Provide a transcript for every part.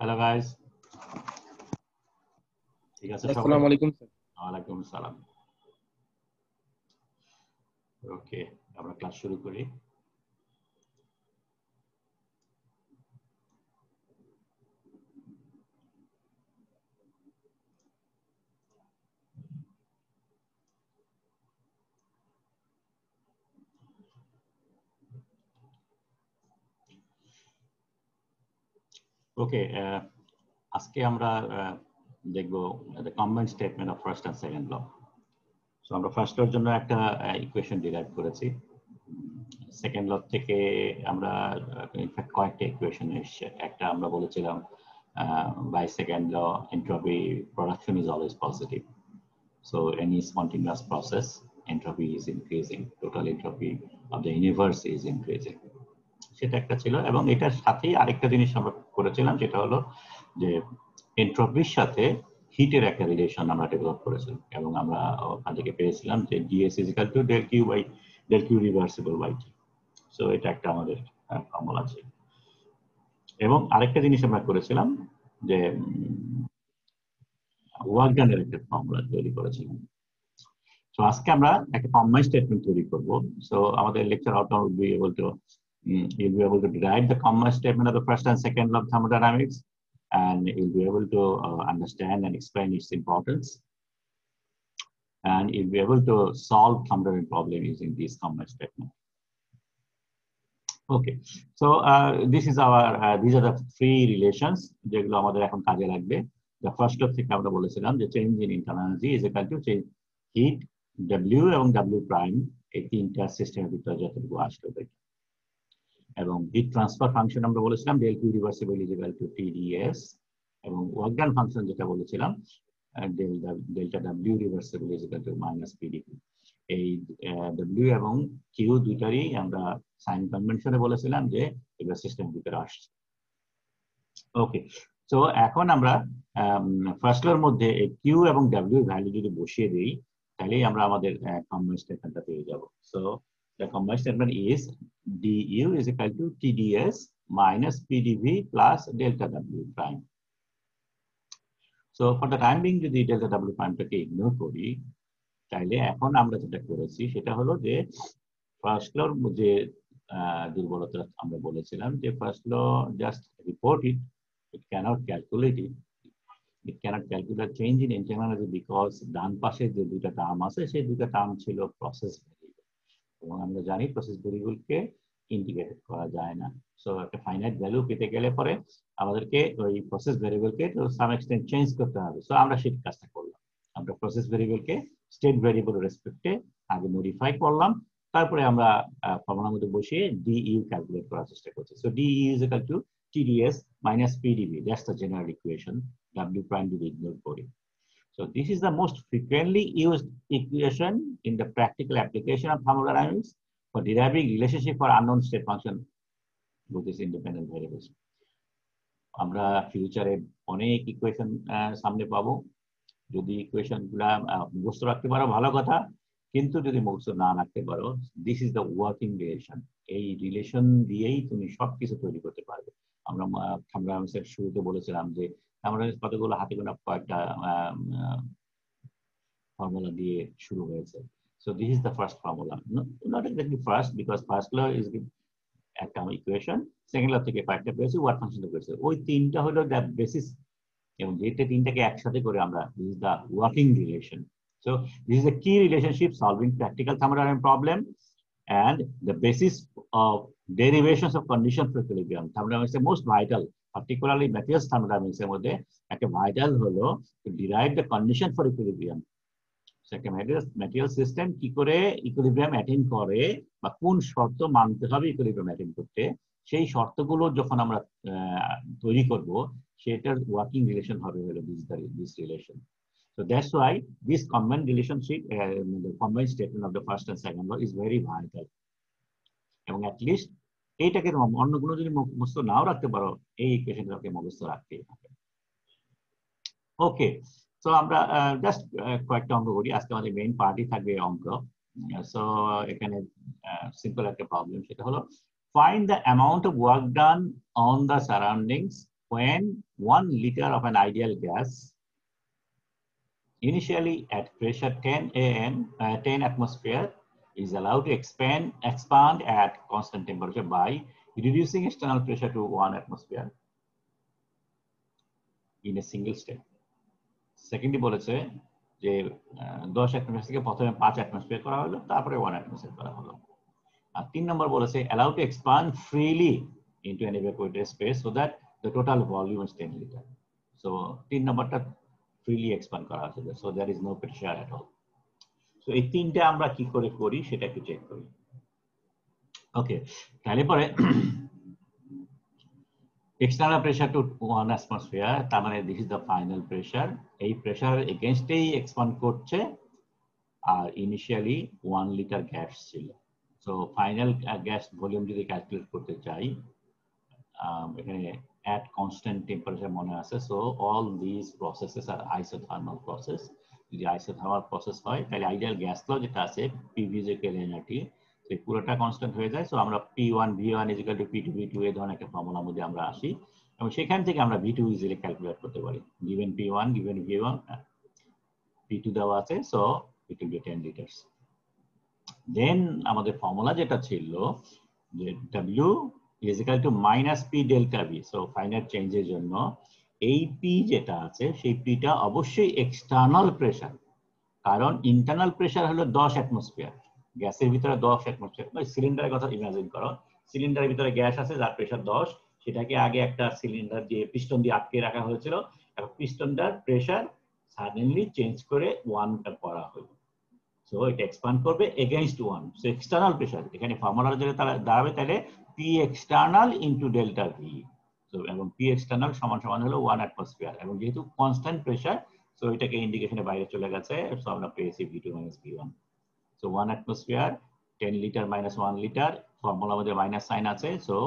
Hello guys, ঠিক আছে সবাই? আসসালামু আলাইকুম স্যার। ওয়ালাইকুম আসসালাম। ওকে, আমরা ক্লাস শুরু করি। ওকে, আজকে আমরা দেখব the combined statement of first and second law. So আমরা ফার্স্ট লর জন্য একটা ইকুয়েশন ডিরাইভ করেছি। সেকেন্ড ল থেকে আমরা ইনফ্যাক্ট কয়েকটা ইকুয়েশন এসেছে। একটা আমরা বলেছিলাম by second law entropy production is always positive. So any spontaneous process entropy is increasing, total entropy of the universe is increasing. সেটা একটা ছিল, এবং এটার সাথেই আরেকটা জিনিস আমরা করেছিলাম, যেটা হলো যে এন্ট্রপির সাথে হিটের একটা রিলেশন আমরা ডেভেলপ করেছিলাম, এবং আমরা ওখান থেকে পেয়েছিলাম যে ds is equal to del q by del q reversible by t. So এটা একটা আমাদের ফর্মুলা ছিল। এবং আরেকটা জিনিস আমরা করেছিলাম যে ওয়ার্ক ডানের একটা ফর্মুলা তৈরি করেছিলাম। সো আজকে আমরা একটা কম্বাইন্ড স্টেটমেন্ট তৈরি করব। সো আমাদের lecture outcome will be able to you'll be able to derive the combined statement of the first and second law of thermodynamics, and you'll be able to understand and explain its importance, and you'll be able to solve thermodynamic problem using these combined statement. Okay, so this is our these are the three relations যেগুলো আমাদের এখন কাজে লাগবে। The first of থেকে আমরা বলেছিলাম যে change in internal energy is equal to change heat W এবং W prime, এই তিনটা সিস্টেমের ভিতরে যতটুকু আসবে। এবং হিট ট্রান্সফার ফাংশন আমরা বলেছিলাম del q reversible is equal to TdS, এবং ওয়ার্ক ডান ফাংশন যেটা বলেছিলাম delta W reversible is equal to minus PdQ. এই W এবং Q দুইটারই আমরা সাইন কনভেনশনে বলেছিলাম যে এগুলো সিস্টেমের ভিতরে আসছে। ওকে, সো এখন আমরা ফার্স্ট লর মধ্যে এই Q এবং W এর ভ্যালু যদি বসিয়ে দিই, তাহলেই আমরা আমাদের কম্বাইন্ড স্টেটমেন্টটা পেয়ে যাব। So the combined statement is du is equal to TdS minus PdV plus delta W prime. So for the time being যদি delta W prime টাকে ইগনোর করি, তাহলে এখন আমরা যেটা করেছি সেটা হলো যে ফার্স্ট লর যে দুর্বলতা আমরা বলেছিলাম যে first law just report it, it cannot calculate it. It cannot calculate change in internal energy because ডান পাশে যে দুইটা টার্ম আছে সেই দুইটা টার্ম ছিল প্রসেস ভেরিয়েবল, এবং আমরা জানি প্রসেস ভেরিয়েবলকে ইন্টিগ্রেট করা যায় না। সো একটা ফাইনাইট ভ্যালু পেতে গেলে পরে আমাদেরকে ওই প্রসেস ভেরিয়েবলকে টু সাম এক্সটেন্ট চেঞ্জ করতে হবে। সো আমরা সেই কাজটা করলাম, আমরা প্রসেস ভেরিয়েবলকে স্টেট ভেরিয়েবল রেসপেক্টে আগে মডিফাই করলাম, তারপরে আমরা ফর্মুলার মধ্যে বসিয়ে ডিইউ ক্যালকুলেট করার চেষ্টা করছি। So DU is equal two TdS minus PdV. That's the general equation. W prime to be ignored for it. So this is the most frequently used equation in the practical application of thermodynamics for deriving relationship for unknown state function with these independent variables. আমরা ফিউচারে অনেক equation সামনে পাবো। যদি equation গুলা মুখস্থ রাখতে পারো ভালো কথা, কিন্তু যদি মুখস্থ না রাখতে পারো, this is the working relation. এই রিলেশন দিয়েই তুমি সবকিছু তৈরি করতে পারবে। আমরা থার্মোডাইনামিক্সের শুরুতে বলেছিলাম যে থার্মোডাইনামিক্স কতগুলো হাতে গোনা কয়েকটা ফর্মুলা দিয়ে শুরু হয়েছে। So this is the first formula, not exactly first, because first law is একটা ইকুয়েশন, সেকেন্ড ল থেকে কয়েকটা পেয়েছি, ওয়ার্ক ফাংশন পেয়েছে, ওই তিনটা হলো দ্য বেসিস, এবং যেটা তিনটাকে একসাথে করে আমরা this is the working relation. So this is a key relationship solving practical thermodynamic problem and the basis of derivations of condition for equilibrium. Thermodynamics is most vital, particularly materials thermodynamics এর মধ্যে একটা vital হলো to derive the condition for equilibrium. So একটা material system কি করে equilibrium attain করে বা কোন শর্ত মানতে হবে equilibrium attain করতে, সেই শর্তগুলো যখন আমরা তৈরি করব, সেটার ওয়ার্কিং রিলেশন হবে হলো this relation. So that's why this combined relationship, the combined statement of the first and second law is very vital. এবং অ্যাটলিস্ট এইটাকে অন্য কোনো যদি মুখস্থ নাও রাখতে পারো, এই ইকুয়েশনটাকে মুখস্থ রাখতেই হবে। ওকে, সো আমরা জাস্ট কয়েকটা অঙ্ক করি। আজকে আমাদের মেইন পার্টি থাকবে অঙ্ক। সো এখানে সিম্পল একটা প্রবলেম, সেটা হলো find the amount of work done on the surroundings when 1 liter of an ideal gas initially at pressure 10 atmosphere is allowed to expand at constant temperature by reducing external pressure to 1 atmosphere in a single step. Secondly বলেছে যে 10 atmosphere থেকে প্রথমে 5 atmosphere করা হলো, তারপরে 1 atmosphere করা হলো। আর 3 নম্বর বলেছে allowed to expand freely into an evaporated space so that the total volume is 10 liter. So 3 নম্বরটা freely expand করা হয়েছে, so there is no pressure at all. So এই তিনটা আমরা কি করে করি সেটা একটু চেক করি। ওকে, তাহলে পরে external pressure to 1 atmosphere, তার মানে this is the final pressure, এই pressure against এই expand করছে, আর initially 1 liter gas ছিল। So final gas volume যদি ক্যালকুলেট করতে চাই, এখানে at constant temperature মনে আছে, so all these processes are isothermal process। যদি isothermal process হয় তাহলে আইডিয়াল গ্যাস ফ্লো যেটা আছে PV যে কেলেনাটি, সেই পুরোটা কনস্ট্যান্ট হয়ে যায়। সো আমরা P1 V1 = P2 V2 এই ধরনের একটা ফর্মুলার মধ্যে আমরা আসি এবং সেখান থেকে আমরা V2 ইজিলি ক্যালকুলেট করতে পারি। given P1 given V1 P2 দেওয়া আছে, so it will be 10 liters। দেন আমাদের ফর্মুলা যেটা ছিল যে W = -P delta V। So finite চেঞ্জের জন্য এই P যেটা আছে সেই Pটা অবশ্যই এক্সটার্নাল প্রেসার, কারণ ইন্টারনাল প্রেসার হলো 10 অ্যাটমসফিয়ার, গ্যাসের ভিতরে 10 অ্যাটমসফিয়ার। মানে সিলিন্ডারের কথা ইমাজিন করো, সিলিন্ডারের ভিতরে গ্যাস আছে যার প্রেসার 10, সেটাকে আগে একটা সিলিন্ডার দিয়ে পিস্টন দিয়ে আটকে রাখা হয়েছিল, এবং পিস্টনটার প্রেসার সাডেনলি চেঞ্জ করে 1 করা হলো। সো এটা এক্সপ্যান্ড করবে এগেইনস্ট 1, সো এক্সটার্নাল প্রেসার। এখানে ফর্মুলার যদি দাঁড়াবে তাহলে P external into delta V। So এবং P external সমান হলো 1 অ্যাটমসফিয়ার, এবং যেহেতু কনস্ট্যান্ট প্রেসার সো এটাকে ইন্ডিকেশনের বাইরে চলে গেছে, সো আমরা পেয়েছি V2 - V1। So 1 atmosphere 10 liter minus 1 liter, ফর্মুলার মধ্যে মাইনাস সাইন আছে, so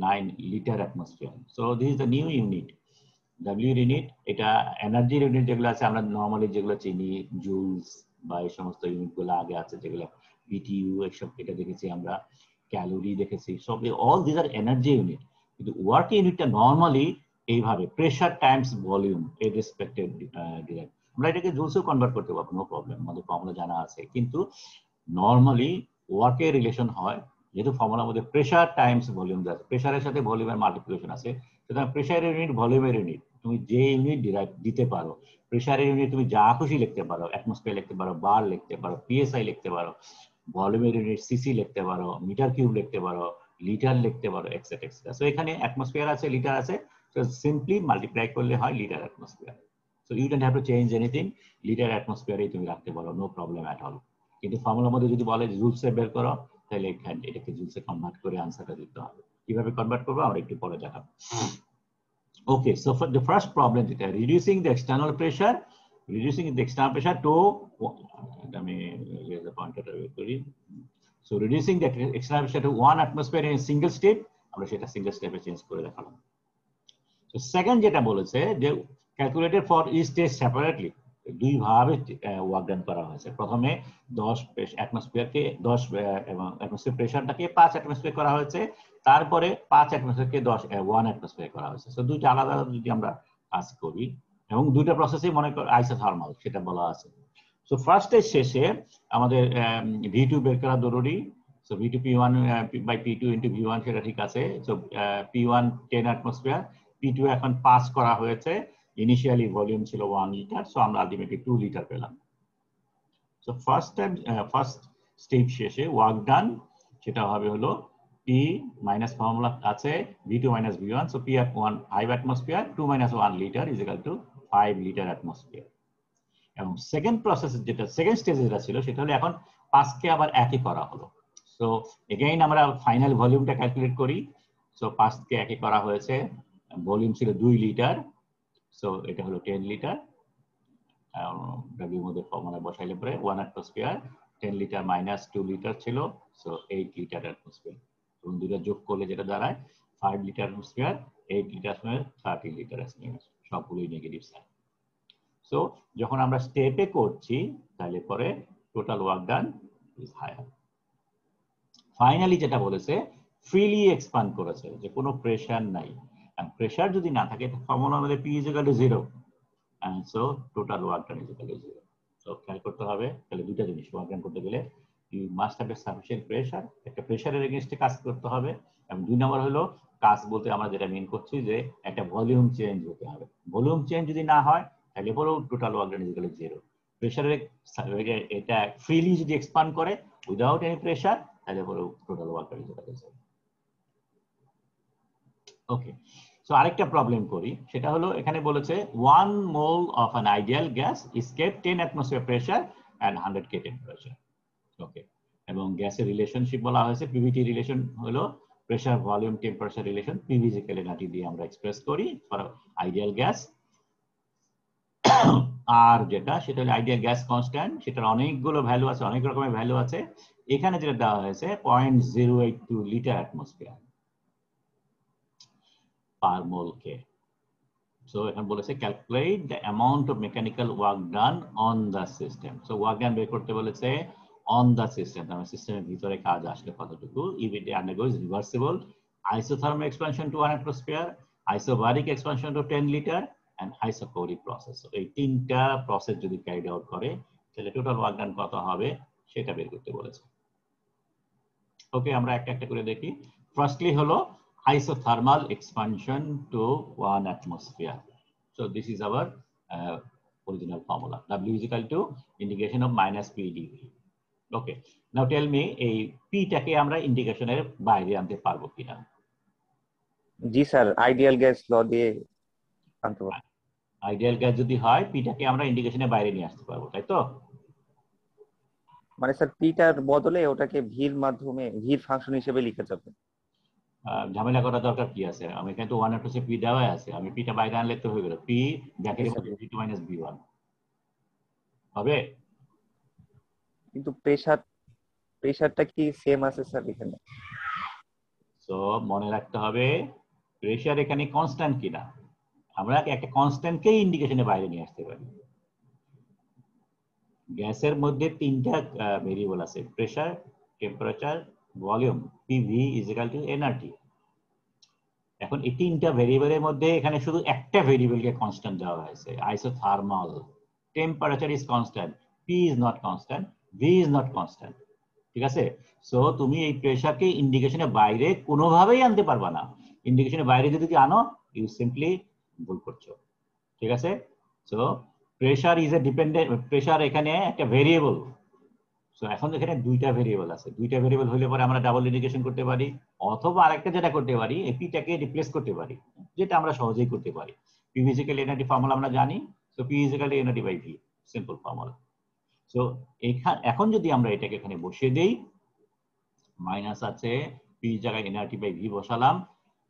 9 liter atmosphere। So this is the new unit W unit. এটা এনার্জি ইউনিট যেগুলো আছে আমরা নরমালি যেগুলো চিনি, জুলস বা এই সমস্ত ইউনিটগুলো আগে আছে যেগুলো BTU এসব, এটা দেখেছি আমরা, ক্যালোরি দেখেছি, সব অল দিস আর এনার্জি ইউনিট। কিন্তু ওয়ার্ক ইউনিটটা নরমালি এইভাবে প্রেসার টাইমস ভলিউম এর রেসপেক্টেড ডিরাইভ। আমরা এটাকে জুলসেও কনভার্ট করতে পারবো, নো প্রবলেম, আমাদের ফর্মুলা জানা আছে। কিন্তু নরমালি ওয়ার্কের রিলেশন হয়, যেহেতু ফর্মুলার মধ্যে প্রেসার টাইমস ভলিউম আছে, প্রেসারের সাথে ভলিউমের মাল্টিপ্লিকেশন আছে, সুতরাং প্রেসারের ইউনিট ভলিউমের ইউনিট, তুমি যে ইউনিট ডিরাইভ দিতে পারো, প্রেসারের ইউনিট তুমি যা খুশি লিখতে পারো, অ্যাটমসফিয়ার লিখতে পারো, বার লিখতে পারো, PSI লিখতে পারো, ভলিউমের ইউনিট সিসি লিখতে পারো, মিটার কিউব লিখতে পারো, লিটার লিখতে পারো, এক্সেট্রা এক্সেট্রা। সো এখানে অ্যাটমসফিয়ার আছে, লিটার আছে, সো সিম্পলি মাল্টিপ্লাই করলে হয় litre atmosphere. So you don't have to change anything, litre অ্যাটমসফিয়ারেই তুমি রাখতে পারো, নো প্রবলেম অ্যাট অল। কিন্তু ফর্মুলার মধ্যে যদি বলে জুলসে বের করো, তাহলে এটাকে জুলসে কনভার্ট করে আনসারটা দিতে হবে। কিভাবে কনভার্ট করবো আমরা একটু পরে দেখাবো। Okay, so for the first problem, reducing the external pressure to, let me raise the pointer. So reducing the external pressure to 1 atmosphere in a single step, আমরা সেটা সিঙ্গেল স্টেপে চেঞ্জ করে দেখালাম। So second যেটা বলেছে যে calculated for each stage separately, দুই ভাবে ওয়ার্ক ডান করা হয়েছে। প্রথমে 10 অ্যাটমসফিয়ারকে 10 এবং অ্যাটমসফিয়ার প্রেসারটাকে 5 অ্যাটমসফিয়ার করা হয়েছে, তারপরে 5 অ্যাটমসফিয়ারকে 1 অ্যাটমসফিয়ার করা হয়েছে। সো দুইটা আলাদা আলাদা যদি আমরা কাজ করি, এবং দুইটা প্রসেসই মনে কর আইসোথার্মাল, সেটা বলা আছে। সো ফার্স্ট স্টেজ শেষে আমাদের V2 বের করা জরুরি। So V2 P1 by P2 into V1 সেটা ঠিক আছে। সো P1 10 অ্যাটমসফিয়ার, P2 এখন পাস করা হয়েছে, ইনিশিয়ালি ভলিউম ছিল 1 লিটার, সো আমরা আলটিমেটলি 2 লিটার পেলাম। সো ফার্স্ট স্টেজ শেষে ওয়ার্ক ডান সেটা হবে হলো P মাইনাস ফর্মুলা আছে V2 - V1, so P1 5 atmosphere, 2 - 1 litre is equal two 5 litre atmosphere. এবং সেকেন্ড প্রসেস যেটা সেকেন্ড স্টেজ যেটা ছিল সেটা হলো এখন 5কে আবার একই করা হলো। সো এগেইন আমরা ফাইনাল ভলিউমটা ক্যালকুলেট করি। সো 5কে একই করা হয়েছে, ভলিউম ছিল 2 লিটার, সো এটা হলো 10 লিটার। ডাব্লিউ মধ্যে ফর্মুলা বসাইলে পরে 1 অ্যাটমসফিয়ার 10 লিটার মাইনাস 2 লিটার ছিল, সো 8 লিটার অ্যাটমসফিয়ার। এবং দুটো যোগ করলে যেটা দাঁড়ায় 5 litre atmosphere, 8 litre 30 litre atmosphere, সবগুলোই নেগেটিভ সাইন। সো যখন আমরা স্টেপে করছি তাহলে পরে total work done is higher. Finally যেটা বলেছে ফ্রিলি এক্সপ্যান্ড করেছে, যে কোনো প্রেসার নাই, and pressure যদি না থাকে ফর্মুলা আমাদের P is equal to 0 and so total work done is equal to 0. So খেয়াল করতে হবে তাহলে দুইটা জিনিস ওয়ার্ক ডান করতে গেলে you must have a sufficient pressure, একটা প্রেসারের এগেইনস্টে কাজ করতে হবে, এবং দুই নম্বর হলো কাজ বলতে আমরা যেটা মেন করছি যে একটা ভলিউম চেঞ্জ হতে হবে। ভলিউম চেঞ্জ যদি না হয় তাহলে পুরো total work done is equal to 0। প্রেসারের এটা ফ্রিলি যদি এক্সপ্যান্ড করে উইদাউট এনি প্রেসার তাহলে পুরো total work done is equal to 0। Okay, so আরেকটা প্রবলেম করি, সেটা হলো এখানে বলেছে 1 mole of an ideal gas is kept 10 atmosphere pressure and 100 K temperature. ওকে, এবং গ্যাসের রিলেশনশিপ বলা হয়েছে পিভিটি রিলেশন হলো pressure volume temperature relation, PV is equal two nRT দিয়ে আমরা এক্সপ্রেস করি ফর আইডিয়াল গ্যাস। আর যেটা সেটা হলো আইডিয়াল গ্যাস কনস্ট্যান্ট, সেটার অনেকগুলো ভ্যালু আছে, অনেক রকমের ভ্যালু আছে। এখানে যেটা দেওয়া হয়েছে 0.082 litre atmosphere per mole K. So এখানে বলেছে calculate the amount of mechanical work done on the system. So work done বের করতে বলেছে অন দ্য সিস্টেম, মানে সিস্টেমের ভিতরে কাজ আসলে কতটুকু। If it আন্ডারগোজ reversible isothermal expansion to 1 atmosphere, isobaric expansion to 10 liter and isochoric process. So এই তিনটা প্রসেস যদি ক্যারিড আউট করে তাহলে টোটাল ওয়ার্ক ডান কত হবে সেটা বের করতে বলেছে। ওকে, আমরা একটা একটা করে দেখি। ফার্স্টলি হলো isothermal expansion to 1 atmosphere. So this is our original formula. W is equal to integration of minus P dV. Okay, now tell me এই P টাকে আমরা ইন্টিগ্রেশনের বাইরে আনতে পারবো কিনা? জি স্যার, আইডিয়াল গ্যাস ল দিয়ে আনতে পারবো। আইডিয়াল গ্যাস যদি হয় P টাকে আমরা ইন্টিগ্রেশনের বাইরে নিয়ে আসতে পারবো, তাই তো? মানে স্যার পিটার বদলে ওটাকে ভির মাধ্যমে ভির ফাংশন হিসেবে লিখে যাবে। ঝামেলা করা দরকার কি আছে? আমি এখানে তো 1 আর 2 সে পি দেওয়া আছে, আমি পিটা বাইরে আনলে তো হয়ে গেল পি ব্র্যাকেটের মধ্যে v2 - v1 হবে। কিন্তু প্রেসারটা কি সেম আছে স্যার এখানে? সো মনে রাখতে হবে প্রেসার এখানে কনস্ট্যান্ট কিনা। আমরা একটা কনস্ট্যান্টকে ইন্ডিকেশনের বাইরে নিয়ে আসতে পারি। গ্যাসের মধ্যে তিনটা ভেরিয়েবল আছে, pressure, temperature, volume. PV is equal two nRT. এখন এই তিনটা ভেরিয়েবলের মধ্যে এখানে শুধু একটা ভেরিয়েবলকে কনস্ট্যান্ট দেওয়া হয়েছে, isothermal. Temperature is constant, P is not constant, V is not constant. ঠিক আছে, সো তুমি এই প্রেসারকে ইন্ডিকেশনের বাইরে কোনোভাবেই আনতে পারবা না। ইন্ডিকেশনের বাইরে যদি আনো ইউ সিম্পলি ভুল করছো। ঠিক আছে, so pressure is a dependent, pressure এখানে একটা ভেরিয়েবল। সো এখন এখানে দুইটা ভেরিয়েবল আছে, দুইটা ভেরিয়েবল হলে পরে আমরা ডাবল ইন্টিগ্রেশন করতে পারি, অথবা আরেকটা যেটা করতে পারি এপিটাকে রিপ্লেস করতে পারি, যেটা আমরা সহজেই করতে পারি। পি ফিজিক্যাল এনার্জি ফর্মুলা আমরা জানি, so P physical energy by V, simple formula. So এখন যদি আমরা এটাকে এখানে বসিয়ে দেই, মাইনাস আছে পি জায়গায় এনআরটি বাই ভি বসালাম।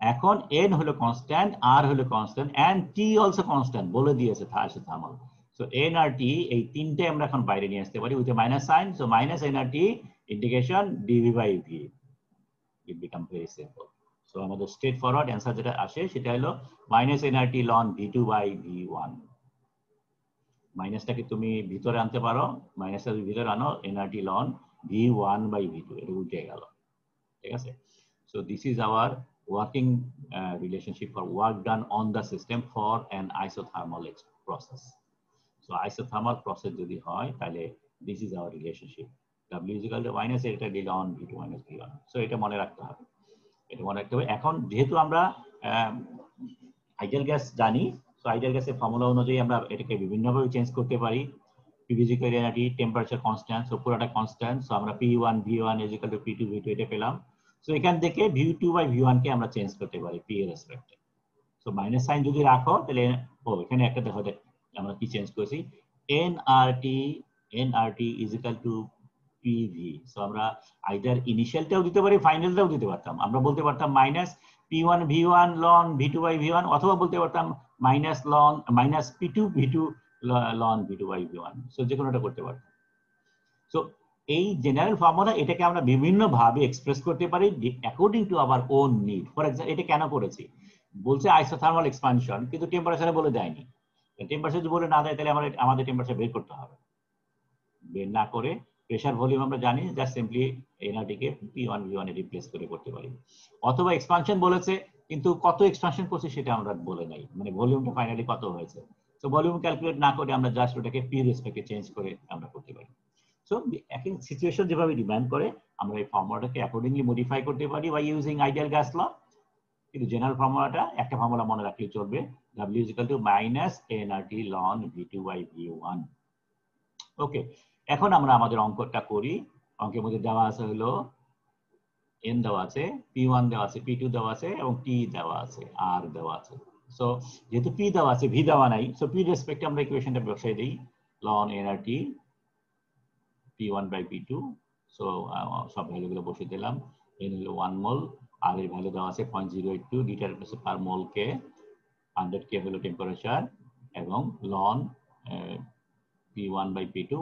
এখন এন হলো কনস্ট্যান্ট, আর হলো constant, and T also constant বলে দিয়েছে থার্মাল। So nRT এই তিনটে আমরা এখন বাইরে নিয়ে আসতে পারি with a minus sine. So minus nRT integration dv by v, it become very simple. So আমাদের স্ট্রেট ফরওয়ার্ড অ্যান্সার যেটা আসে সেটা হলো minus nRT ln v2 by v1। মাইনাসটাকে তুমি ভিতরে আনতে পারো, মাইনাসটা যদি ভিতরে আনো nRT ln v1 by v2, এটা উল্টে গেল। ঠিক আছে, so this is our working relationship for work done on the system for an isothermal process. So isothermal process যদি হয় তাহলে this is our relationship, W is equal to minus এটা d ln v2 minus v1। So এটা মনে রাখতে হবে, এটা মনে রাখতে হবে। এখন যেহেতু আমরা আইডিয়াল গ্যাস জানি, সো আইডিয়াল গ্যাসের ফর্মুলা অনুযায়ী আমরা এটাকে বিভিন্নভাবে চেঞ্জ করতে পারি। P physical energy, temperature constant, so পুরোটা কনস্ট্যান্ট। সো আমরা P1 v1 is equal to P2 v2 এটা পেলাম। সো এখান থেকে v2 by v1 কে আমরা চেঞ্জ করতে পারি P এর রেসপেক্টে। সো মাইনাস সাইন যদি রাখো তাহলে এখানে একটা দেখো আমরা কি চেঞ্জ করেছি, nRT is equal to PV। So আমরা আইদার ইনিশিয়ালটাও দিতে পারি, ফাইনালটাও দিতে পারতাম। আমরা বলতে পারতাম minus P1 v1 ln v2 by v1, অথবা বলতে পারতাম minus P2 v2 ln v2 by v1। So যে কোনোটা করতে পারতাম। সো এই জেনারেল ফর্মুলা এটাকে আমরা বিভিন্ন ভাবে এক্সপ্রেস করতে পারি according to our own need. For example এটা কেন করেছি, বলছে আইসোথার্মাল এক্সপানশন, কিন্তু টেম্পারেচারে বলে দেয়নি। টেম্পারেচার যদি বলে না দেয় তাহলে আমাদের টেম্পারেচার বের করতে হবে। বের না করে প্রেসার ভলিউম আমরা জানি, জাস্ট সিম্পলি এনআরটি কে P1 V1 এ রিপ্লেস করে করতে পারি। অথবা এক্সপানশন বলেছে কিন্তু কত এক্সপানশন করছে সেটা আমরা বলে নাই, মানে ভলিউমটা ফাইনালি কত হয়েছে। তো ভলিউম ক্যালকুলেট না করে আমরা জাস্ট ওটাকে পি রেসপেক্টে চেঞ্জ করে আমরা করতে পারি। সো এখন সিচুয়েশন যেভাবে ডিমান্ড করে আমরা এই ফর্মুলাটাকে অ্যাকর্ডিংলি মডিফাই করতে পারি বাই ইউজিং আইডিয়াল গ্যাস ল। কিন্তু জেনারেল ফর্মুলাটা একটা ফর্মুলা মনে রাখলেই চলবে, W is equal to minus nRT ln V2 by V1। ওকে, এখন আমরা আমাদের অঙ্কটা করি। অঙ্কের মধ্যে দেওয়া আছে হলো n দেওয়া আছে, p1 দেওয়া আছে, p2 দেওয়া আছে এবং t দেওয়া আছে, r দেওয়া আছে। সো যেহেতু p দেওয়া আছে, v দেওয়া নাই, সো p রেসপেক্টে আমরা ইকুয়েশনটা বসাই দেই, ln nRT p1 by p2। So সব ভ্যালুগুলো বসিয়ে দিলাম। n হলো 1 মোল, r এর ভ্যালু দেওয়া আছে 0.082 লিটার পার মোল কে, 100 কে হলো টেম্পারেচার, এবং ln p1 by p2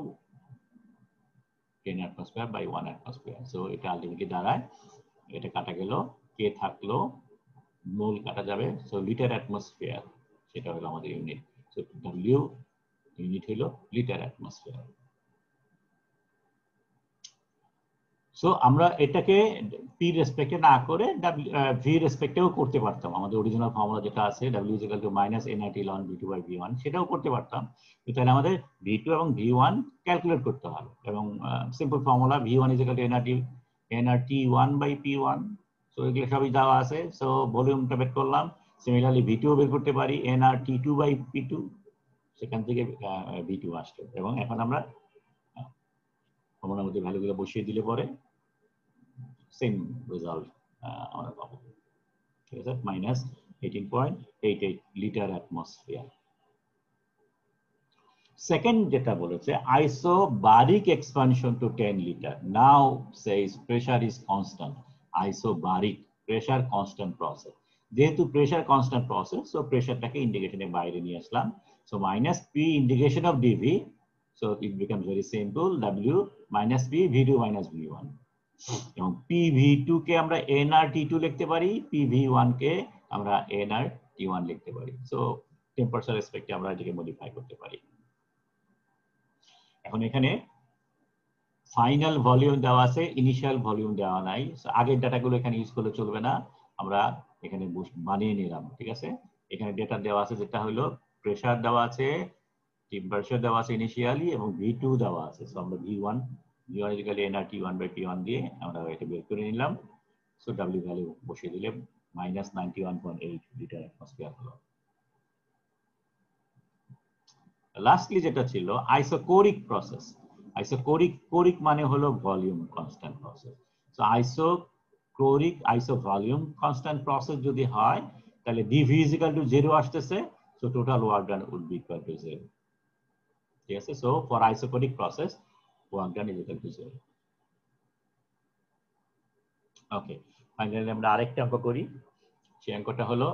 10 atmosphere by 1 atmosphere। So এটা আলটিমেটলি দাঁড়ায়, এটা কাটা গেল, কে থাকলো, মোল কাটা যাবে, সো লিটার অ্যাটমসফিয়ার, সেটা হলো আমাদের ইউনিট। সো ডব্লিউ ইউনিট হলো লিটার অ্যাটমসফিয়ার। সো আমরা এটাকে পি রেসপেক্টে না করে ভি রেসপেক্টেও করতে পারতাম। আমাদের অরিজিনাল ফর্মুলা যেটা আছে W is equal to minus nRT ln V2 by V1, সেটাও করতে পারতাম। তাহলে আমাদের V2 এবং V1 ক্যালকুলেট করতে হবে, এবং simple formula V1 is equal to nRT1 by P1। So এগুলো সবই দেওয়া আছে। সো ভলিউমটা বের করলাম। সিমিলারলি V2 বের করতে পারি, nRT2 by P2, সেখান থেকে V2 আসলো। এবং এখন আমরা ফর্মুলার মধ্যে ভ্যালুগুলো বসিয়ে দিলে পরে সেম রেজাল্ট আমরা পাবো। ঠিক আছে, মাইনাস 18.88 লিটার অ্যাটমসফিয়ার। সেকেন্ড যেটা বলেছে, isobaric expansion to 10 litre, now says pressure is constant. Isobaric, pressure constant process. যেহেতু প্রেসার কনস্ট্যান্ট প্রসেস, সো প্রেসারটাকে ইন্ডিকেশনের বাইরে নিয়ে আসলাম। So minus P integration of dv, so it becomes very simple, W minus P V2 minus V1। এবং PV2 কে আমরা nRT2 লিখতে পারি, PV1 কে আমরা nRT1 লিখতে পারি। সো টেম্পারেচার রেসপেক্টে আমরা এটাকে মডিফাই করতে পারি। এখন এখানে ফাইনাল ভলিউম দেওয়া আছে, ইনিশিয়াল ভলিউম দেওয়া নাই। আগের ডাটাগুলো এখানে ইউজ করলে চলবে না, আমরা এখানে বানিয়ে নিলাম। ঠিক আছে, এখানে ডেটা দেওয়া আছে, যেটা হলো প্রেসার দেওয়া আছে, টেম্পারেচার দেওয়া আছে ইনিশিয়ালি, এবং V2 দেওয়া আছে। সো আমরা V1 is equal to nRT1 by P1 দিয়ে আমরা এটা বের করে নিলাম। সো W ভ্যালু বসিয়ে দিলে মাইনাস 91.8 লিটার অ্যাটমসফিয়ার হলো। লাস্টলি যেটা ছিল আইসোকোরিক প্রসেস। আইসোকোরিক মানে হলো volume constant process. So isochoric, iso volume constant process যদি হয়, তাহলে dV is equal to 0 আসতেছে, so total work done would be equal to 0। ঠিক আছে, so for isochoric process work done is equal to 0। Okay, finally আমরা আরেকটা অঙ্ক করি। সেই অঙ্কটা হলো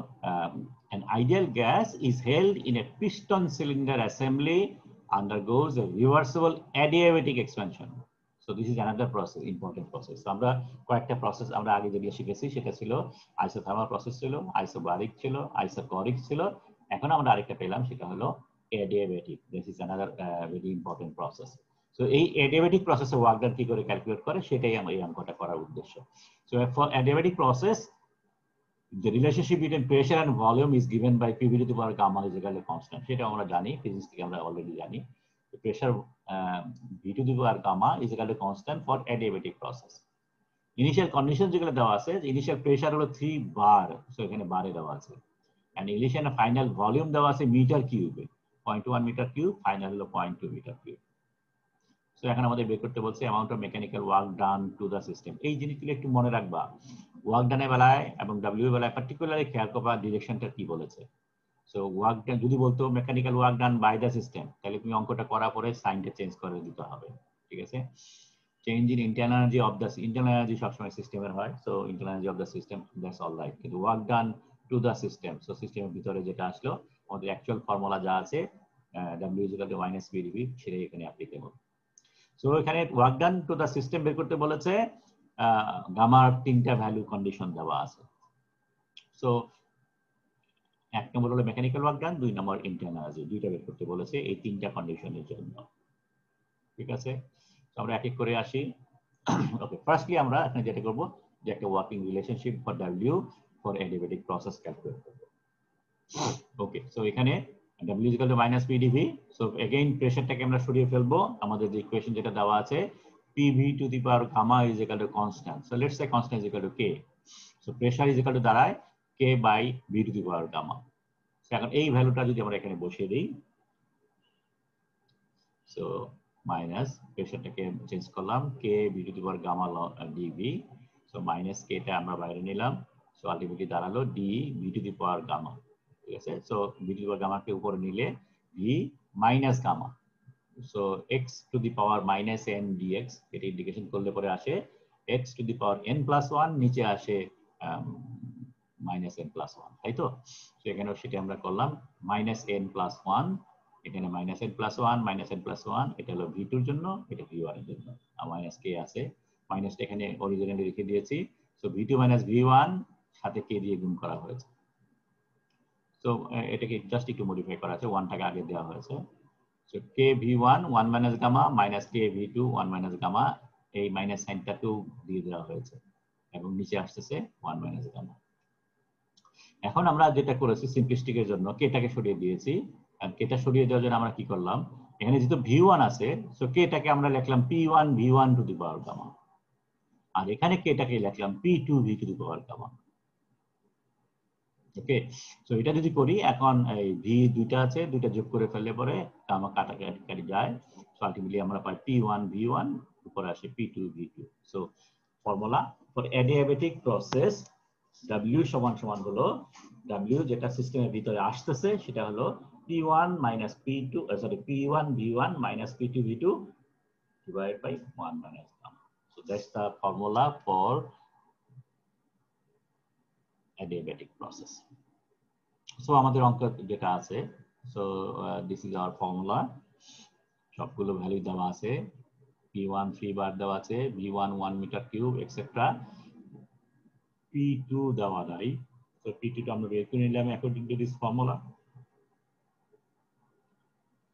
an ideal gas is held in a piston cylinder assembly undergoes a reversible adiabatic expansion. So this is another process, important process. So আমরা কয়েকটা process আমরা আগে যেগুলো শিখেছি, সেটা ছিল আইসোথার্মাল প্রসেস, ছিল আইসোবারিক, ছিল আইসোকোরিক, ছিল। এখন আমরা আরেকটা পেলাম, সেটা হলো adiabatic. This is another very important process. So এই adiabatic process এর ওয়ার্ক ডান কি করে ক্যালকুলেট করে, সেটাই আমরা এই অঙ্কটা করার উদ্দেশ্য। So for adiabatic process, the relationship between pressure and volume is given by PV to the power gamma is equal to constant. সেটা আমরা জানি, ফিজিক্স থেকে আমরা অলরেডি জানি। Pressure V to the power gamma is equal to constant for adiabatic process. Initial condition যেগুলো দেওয়া আছে, initial pressure হলো 3 বার, সো এখানে বারে দেওয়া আছে। এন্ড ইনিশিয়াল ফাইনাল ভলিউম দেওয়া আছে মিটার কিউবে, 0.1 মিটার কিউব, ফাইনাল হলো 0.2 মিটার কিউব। সো এখন আমাদের বের করতে বলছে amount of mechanical work done to the system. এই জিনিসগুলো একটু মনে রাখবা, ওয়ার্ক ডানের বেলায় এবং ডব্লিউ বেলায় পার্টিকুলারলি খেয়াল করবা ডিরেকশনটা কি বলেছে। সো ওয়ার্ক ডান যদি বলতো mechanical work done by the system, তাহলে তুমি অঙ্কটা করার পরে সাইনটা চেঞ্জ করে দিতে হবে। ঠিক আছে, change in internal energy of the, internal energy সবসময় সিস্টেমের হয়, so internal energy of the system, that's all right. কিন্তু work done to the system, so সিস্টেমের ভিতরে যেটা আসলো, আমাদের অ্যাকচুয়াল ফর্মুলা যা আছে W is equal to minus PdV, সেটাই এখানে অ্যাপ্লিকেবল। সো এখানে work done to the system বের করতে বলেছে, গামার 3টা ভ্যালু কন্ডিশন দেওয়া আছে। সো 1 নম্বর হলো মেকানিক্যাল ওয়ার্ক ডান, 2 নম্বর ইন্টারনাল এনার্জি, দুইটা বের করতে বলেছে এই 3টা কন্ডিশনের জন্য। ঠিক আছে, আমরা এক এক করে আসি। ওকে, ফার্স্টলি আমরা এখানে যেটা করব, যে একটা working relationship for W for adiabatic process calculate করব। ওকে, সো এখানে W is equal to minus PdV. So again প্রেসারটাকে আমরা সরিয়ে ফেলবো, আমাদের যে ইকুয়েশন যেটা দেওয়া আছে PV to the power gamma is equal to constant. So let's say constant is equal to K. So pressure is equal to দাঁড়ায় K by V to the power gamma. So এখন এই ভ্যালুটা যদি আমরা এখানে বসিয়ে দিই, so মাইনাস প্রেসারটাকে চেঞ্জ করলাম K V to the power gamma dV. So minus K টা আমরা বাইরে নিলাম, so আলটিমেটলি দাঁড়ালো D V to the power gamma. ঠিক আছে, so V to the power gamma কে উপরে নিলে V minus gamma, so x to the power minus n dx, এটা ইন্টিগ্রেশন করলে পরে আসে x to the power n plus 1, নিচে আসে minus n plus 1, তাই তো? সো এখানেও সেটা আমরা করলাম minus n plus 1, এখানে minus n plus 1 minus n plus 1, এটা হলো V2 এর জন্য, এটা V1 এর জন্য, আর মাইনাস k আছে, মাইনাসটা এখানে অরিজিনালি রেখে দিয়েছি, সো V2 minus V1 সাথে k দিয়ে গুণ করা হয়েছে। সো এটাকে জাস্ট একটু মডিফাই করা আছে, 1 টাকে আগে দেওয়া হয়েছে। So k v1 1 minus gamma minus k v2 1 minus gamma, এই মাইনাস সাইনটা টু দিয়ে দেওয়া হয়েছে এবং নিচে আসতেছে 1 minus gamma। এখন আমরা যেটা করেছি সিম্পলিস্টিকের জন্য k টাকে সরিয়ে দিয়েছি, আর k টা সরিয়ে দেওয়ার জন্য আমরা কি করলাম, এখানে যেহেতু v1 আছে, সো k টাকে আমরা লিখলাম p1 v1 to the power gamma, আর এখানে k টাকে লিখলাম p2 v to the power gamma। Okay, so এটা যদি করি, এখন এই v দুইটা আছে, দুইটা যোগ করে ফেললে পরে গামা কাটাকাটি যায়, সো আলটিমেটলি আমরা পাই p1 v1 উপরে আসে p2 v2। So formula for adiabatic process w সমান সমান হলো w যেটা সিস্টেমের ভিতরে আসতেছে সেটা হলো p1 minus p2 p1 v1 minus p2 v2 divided by 1 minus gamma. So that's the formula for adiabatic process. So আমাদের অঙ্ক যেটা আছে, so this is our formula, সবগুলো ভ্যালু দেওয়া আছে, p1 3 বার দেওয়া আছে, v1 1 metre cube etcetera, p2 দেওয়া নাই, so p2 টা আমরা বের করে নিলাম according to this formula।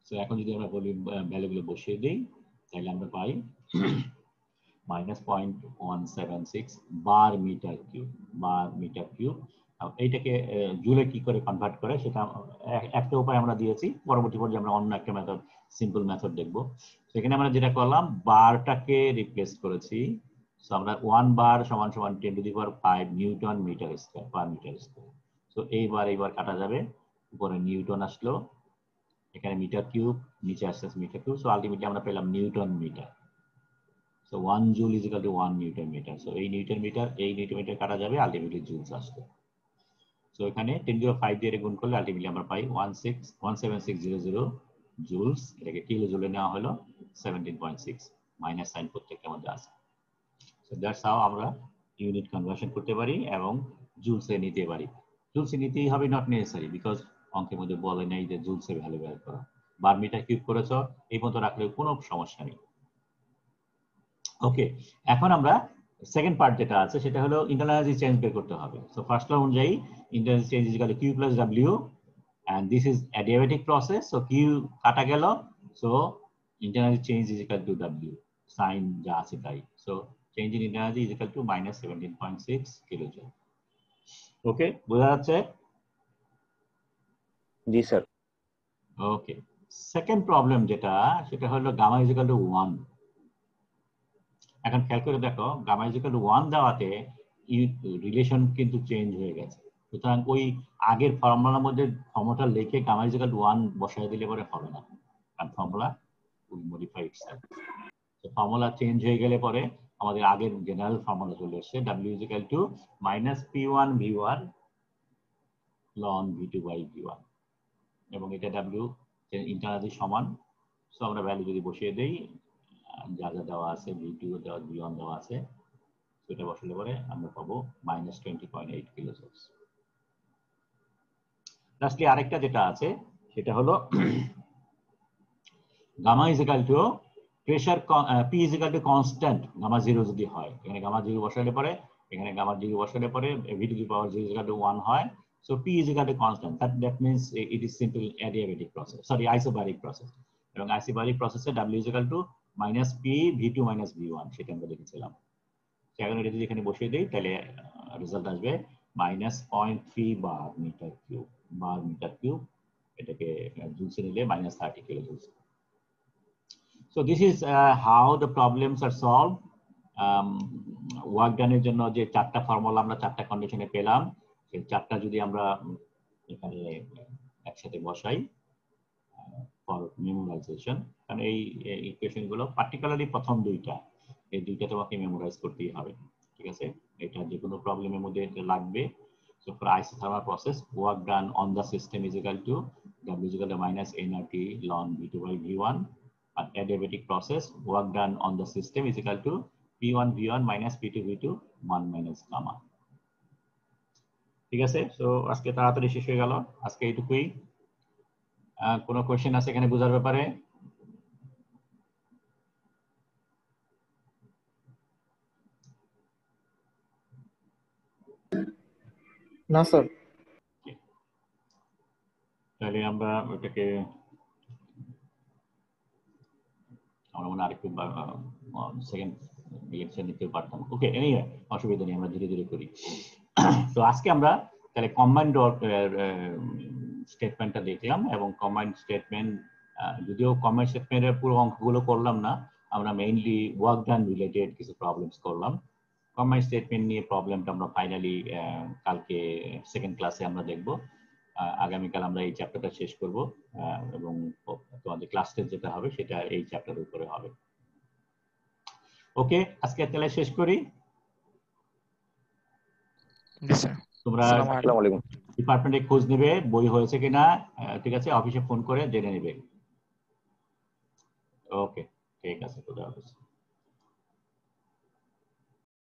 so এখন যদি আমরা বলি ভ্যালুগুলো বসিয়ে দেই, তাহলে আমরা পাই -0.176 বার মিটার কিউব। এইটাকে জুলে কি করে কনভার্ট করে সেটা একটা উপায় আমরা দিয়েছি, পরবর্তী পর্যায়ে আমরা অন্য একটা মেথড, সিম্পল মেথড দেখব। সেখানে আমরা যেটা করলাম, বারটাকে রিপ্লেস করেছি, সো আমরা 1 বার সমান সমান 10 to the power 5 newton metre square per metre square. So এইবার কাটা যাবে, উপরে নিউটন আসলো, এখানে মিটার কিউব, নিচে আসছে মিটার কিউব, সো আলটিমেটলি আমরা পেলাম Newton metre. So 1 joule is equal to 1 Newton meter. So এই নিউটন মিটার কাটা যাবে, আলটিমেটলি জুলস আসবে। সো এখানে 10 to the 5 দিয়ে গুণ করলে আলটিমেটলি আমরা পাই 17600 জুলস, এটাকে কিলো জুলে নেওয়া হলো 17.6, মাইনাস সাইন প্রত্যেকটার মধ্যে আছে। সো দ্যাটস হাউ আমরা ইউনিট কনভার্সন করতে পারি এবং জুলসে নিতে পারি। জুলসে নিতেই হবে, নট নেসেসারি, বিকজ অঙ্কের মধ্যে বলে নাই যে জুলসে ভ্যালু বের করা। বার মিটার কিউব করেছো, এই পর্যন্ত রাখলে কোনো সমস্যা নেই। ওকে, এখন আমরা সেকেন্ড পার্ট যেটা আছে সেটা হলো ইন্টারনাল এনার্জি চেঞ্জ বের করতে হবে। সো ফার্স্ট ল অনুযায়ী internal energy change is equal two Q plus W, and this is adiabatic process, so Q কাটা গেল, so internal energy change is equal to W, sin যা আছে তাই। So change in internal energy is equal to -17.6 kilojoule. Okay, বোঝা যাচ্ছে? জি sir. Okay, second problem যেটা, সেটা হলো গামা ইজ ইকুয়াল টু 1। এখন খেয়াল করে দেখো, গামা ইজ ইকুয়াল টু 1 দেওয়াতে রিলেশন কিন্তু চেঞ্জ হয়ে গেছে, সুতরাং ওই আগের ফর্মুলার মধ্যে ফর্মুলাটা লিখে গামা ইজ ইকুয়াল টু 1 বসায় দিলে পরে হবে না, কারণ ফর্মুলা উইল মডিফাই ইটসেলফ। তো ফর্মুলা চেঞ্জ হয়ে গেলে পরে আমাদের আগের জেনারেল ফর্মুলা চলে আসছে, W is equal two -P1 V1 ln V2 by V1, এবং এটা W ইন্টারনালি সমান। সো আমরা ভ্যালু যদি বসিয়ে দেই, যা যা দেওয়া আছে, V2 দেওয়া, V1 দেওয়া আছে, সেটা বসালে পরে আমরা পাবো -20.8 কিলোজুল। লাস্টলি আরেকটা যেটা আছে সেটা হলো gamma is equal to pressure, P is equal to constant, gamma 0 যদি হয়, এখানে গামা 0 বসালে পরে, এখানে গামা 0 বসালে পরে V to the power 0 is equal to 1 হয়। So P is equal to constant, that means it is simple adiabatic process, sorry isobaric process, এবং isobaric process W is equal to -P V2 minus V1, সেটা আমরা লিখেছিলাম। এখন এটা যদি এখানে বসিয়ে দেই তাহলে রেজাল্ট আসবে মাইনাস 0.3 বার মিটার কিউব, এটাকে জুলসে নিলে minus 30 kilo joules. So this is how the problems are solved. Work ডানের জন্য যে চারটা ফর্মুলা আমরা চারটা কন্ডিশনে পেলাম, সেই চারটা যদি আমরা এখানে একসাথে বসাই ফর মেমোরাইজেশন, কারণ এই ইকুয়েশন গুলো পার্টিকুলারলি প্রথম দুইটা, এই দুইটা তোমাকে মেমোরাইজ করতেই হবে, ঠিক আছে? এটা যে কোনো প্রবলেমের মধ্যে লাগবে। So for isothermal process, work done on the system is equal to W is equal to minus nRT ln V2 by V1. An adiabatic process, work done on the system is equal to P1 V1 minus P2 V2 1 minus gamma. ঠিক আছে? So আজকে তাড়াতাড়ি শেষ হয়ে গেল, আজকে এইটুকুই। কোনো কোশ্চেন আছে এখানে বোঝার ব্যাপারে? না স্যার। তাহলে আমরা ওটাকে আমরা মনে আরেকটু সেকেন্ড লেকচার নিতে পারতাম। ওকে, এনিওয়ে অসুবিধা নেই, আমরা ধীরে ধীরে করি। তো আজকে আমরা তাহলে কম্বাইন্ড স্টেটমেন্টটা দেখলাম, এবং কম্বাইন্ড স্টেটমেন্ট, যদিও কম্বাইন্ড স্টেটমেন্টের পুরো অঙ্কগুলো করলাম না, আমরা মেইনলি ওয়ার্ক ডান রিলেটেড কিছু প্রবলেমস করলাম। কম্বাইন্ড স্টেটমেন্ট নিয়ে প্রবলেমটা আমরা ফাইনালি কালকে সেকেন্ড ক্লাসে আমরা দেখব। আগামীকাল আমরা এই চ্যাপ্টারটা শেষ করব, এবং তোমাদের ক্লাস টেস্ট যেটা হবে সেটা এই চ্যাপ্টারের উপরে হবে। ওকে, আজকে তাহলে শেষ করি। তোমরা ডিপার্টমেন্টে খোঁজ নেবে বই হয়েছে কিনা, ঠিক আছে? অফিসে ফোন করে জেনে নেবে। ওকে, ঠিক আছে, খুদা হাফেজ।